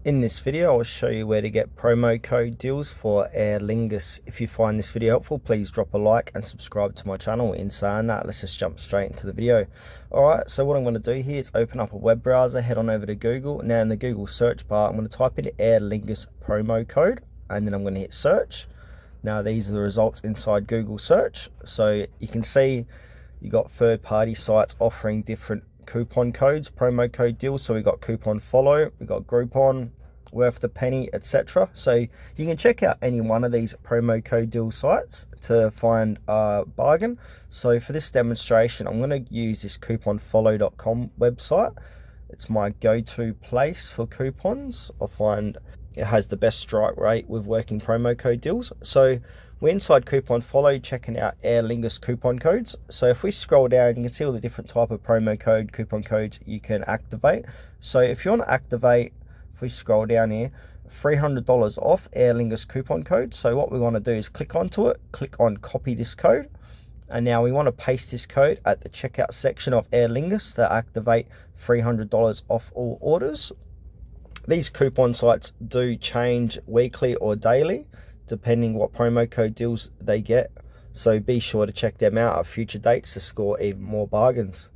In this video, I'll show you where to get promo code deals for Aer Lingus. If you find this video helpful, please drop a like and subscribe to my channel. In saying that, let's just jump straight into the video. Alright, so what I'm going to do here is open up a web browser, head on over to Google. Now in the Google search bar, I'm going to type in Aer Lingus promo code, and then I'm going to hit search. Now these are the results inside Google search. So you can see you got third-party sites offering different coupon codes, promo code deals. So we got coupon follow, we got Groupon, worth the penny, etc. So you can check out any one of these promo code deal sites to find a bargain. So for this demonstration, I'm going to use this couponfollow.com website. It's my go-to place for coupons. I find it has the best strike rate with working promo code deals. So we're inside Coupon Follow, checking out Aer Lingus coupon codes. So if we scroll down, you can see all the different type of promo code coupon codes you can activate. So if you want to activate, if we scroll down here, $300 off Aer Lingus coupon code. So what we want to do is click onto it, click on copy this code. And now we want to paste this code at the checkout section of Aer Lingus to activate $300 off all orders. These coupon sites do change weekly or daily, depending what promo code deals they get. So be sure to check them out at future dates to score even more bargains.